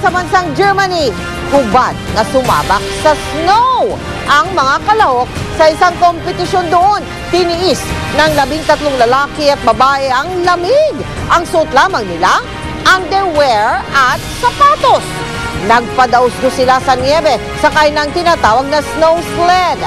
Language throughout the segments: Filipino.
sa bansang Germany, hubad na sumabak sa snow. Ang mga kalahok sa isang kompetisyon doon, tiniis ng 13 lalaki at babae ang lamig. Ang suot lamang nila, underwear at sapatos. Nagpadausgo sila sa niebe sakay ng tinatawag na snow sled.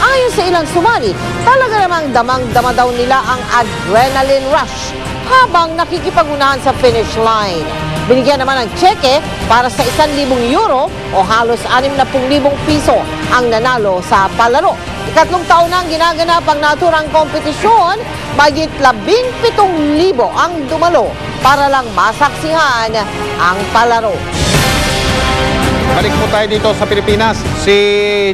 Ayon sa ilang sumali, talaga namang damang-dama daw nila ang adrenaline rush habang nakikipagunahan sa finish line. Binigyan naman ng tseke para sa 1,000 euro o halos 60,000 piso ang nanalo sa palaro. Ikatlong taon na ang ginaganap ang naturang kompetisyon, mahigit 17,000 ang dumalo para lang masaksihan ang palaro. Balik po tayo dito sa Pilipinas. Si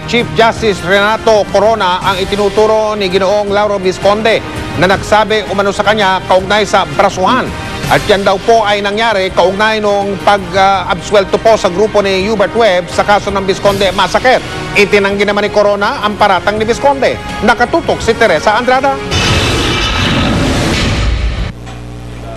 Chief Justice Renato Corona ang itinuturo ni Ginoong Lauro Visconde na nagsabi umano sa kanya kaugnay sa brasuhan. At yan daw po ay nangyari kaugnay nung pag-absuelto po sa grupo ni Hubert Webb sa kaso ng Visconde Massacre. Itinanggi naman ni Corona ang paratang ni Visconde. Nakatutok si Teresa Andrada.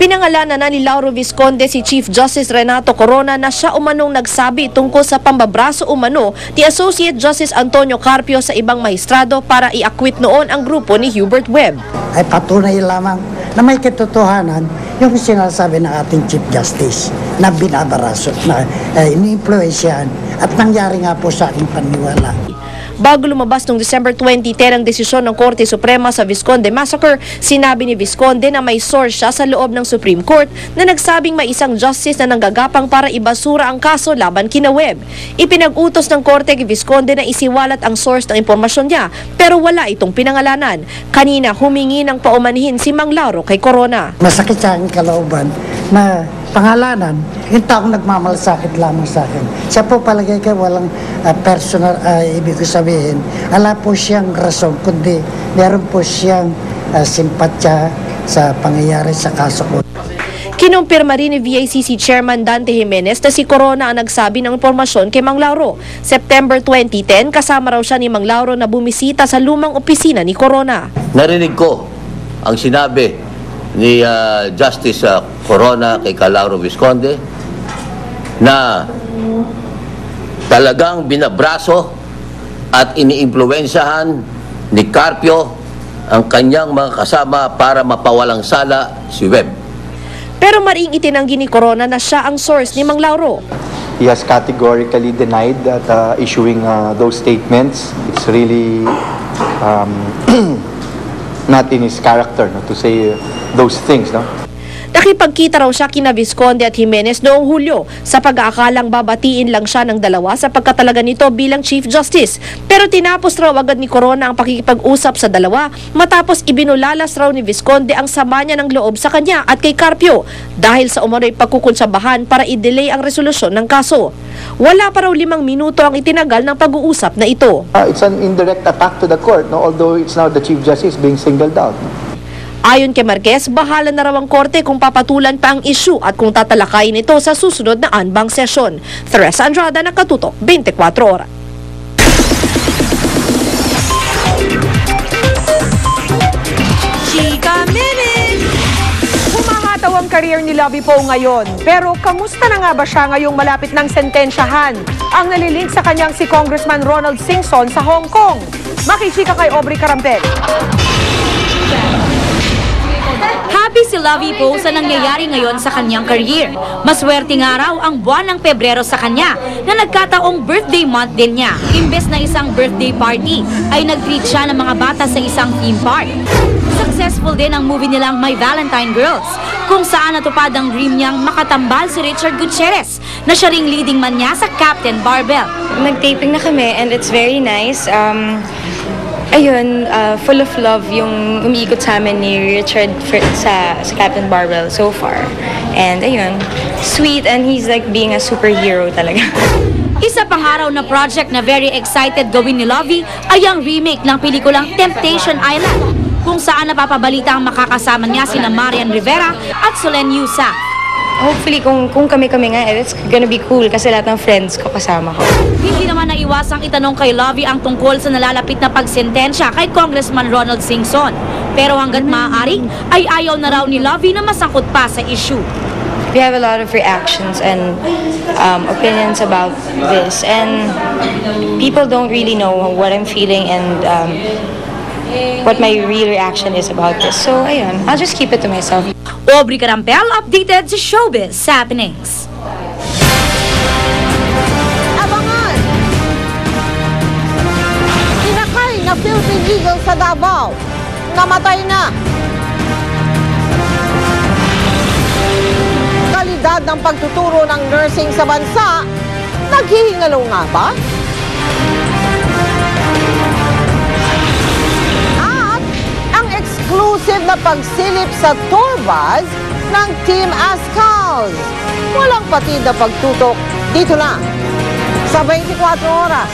Pinangalanan na ni Lauro Visconde si Chief Justice Renato Corona na siya umanong nagsabi tungkol sa pambabraso umano ni Associate Justice Antonio Carpio sa ibang mahistrado para i-acquit noon ang grupo ni Hubert Webb. Ay patunay lamang na may katotohanan yung sinasabi ng ating Chief Justice na binabaraso, na ini-influensyahan at nangyari nga po sa aking paniwala. Bago lumabas noong December 2010 ang desisyon ng Korte Suprema sa Visconde Massacre, sinabi ni Visconde na may source siya sa loob ng Supreme Court na nagsabing may isang justice na nanggagapang para ibasura ang kaso laban kina Webb. Ipinag-utos ng Korte kay Visconde na isiwalat ang source ng impormasyon niya pero wala itong pinangalanan. Kanina humingi ng paumanhin si Mang Lauro kay Corona. Masakit sa aking kalooban na pangalanan, yung taong nagmamalasakit lamang sa akin. Siya po palagay kayo walang personal, ibig ko sabihin, wala po siyang rason, kundi meron po siyang simpatya sa pangyayari sa kaso ko. Kinumpirma rin ni VICC Chairman Dante Jimenez na si Corona ang nagsabi ng impormasyon kay Mang Lauro. September 2010, kasama raw siya ni Mang Lauro na bumisita sa lumang opisina ni Corona. Narinig ko ang sinabi ni Justice Corona kay Lauro Visconde na talagang binabraso at iniimpluwensyahan ni Carpio ang kanyang mga kasama para mapawalang sala si Webb. Pero maring itinanggi ni Corona na siya ang source ni Mang Lauro. He has categorically denied that issuing those statements. It's really not in his character to say those things. Nakipagkita raw siya kina Visconde at Jimenez noong Hulyo sa pag-aakalang babatiin lang siya ng dalawa sa pagkatalaga nito bilang Chief Justice. Pero tinapos raw agad ni Corona ang pakikipag-usap sa dalawa matapos ibinulalas raw ni Visconde ang sama niya ng loob sa kanya at kay Carpio dahil sa umano'y pagkukonsabahan para i-delay ang resolusyon ng kaso. Wala pa raw 5 minuto ang itinagal ng pag-uusap na ito. It's an indirect attack to the court, although it's now the Chief Justice being singled out. Ayon kay Marquez, bahala na raw ang korte kung papatulan pa ang issue at kung tatalakayin ito sa susunod na anbang sesyon. Teresa Andrada, Nakatutok, 24 Oras. Chika Minute! Humahataw ang career ni Lovie Poe ngayon. Pero kamusta na nga ba siya ngayong malapit ng sentensyahan? Ang nalilink sa kanyang si Congressman Ronald Singson sa Hong Kong. Makichika kay Aubrey Carampel. Happy si Lovie Poe sa nangyayari ngayon sa kanyang career. Maswerte nga raw ang buwan ng Pebrero sa kanya na nagkataong birthday month din niya. Imbes na isang birthday party, ay nag-treat siya ng mga bata sa isang theme park. Successful din ang movie nilang My Valentine Girls, kung saan natupad ang dream niyang makatambal si Richard Gutierrez na siya ring leading man niya sa Captain Barbell. Nag-taping na kami and it's very nice. Ayun, full of love yung umiikot sa amin ni Richard sa Captain Barbell so far. And ayun, sweet and he's like being a superhero talaga. Isa pang araw na project na very excited gawin ni Lovie ay ang remake ng pelikulang Temptation Island, kung saan napapabalita ang makakasama niya sina Marian Rivera at Solen Yusa. Hopefully kung kami-kami nga, it's gonna be cool kasi lahat ng friends ko kasama ko. Hindi naman naiwasang itanong kay Lovie ang tungkol sa nalalapit na pagsentensya kay Congressman Ronald Singson. Pero hanggat maaari, ay ayaw na raw ni Lovie na masangkot pa sa issue. we have a lot of reactions and opinions about this, and people don't really know what I'm feeling and what my real reaction is about this. So, ayun, I'll just keep it to myself. Aubrey Carampel, updated sa Showbiz Happenings. Abangan! Inakay na Philippine Eagle sa Davao. Namatay na. Kalidad ng pagtuturo ng nursing sa bansa, naghihingalo nga ba? At ang exclusive na pagsilip sa tour bus ng Team Ascals. Walang patid na pagtutok dito lang sa 24 oras.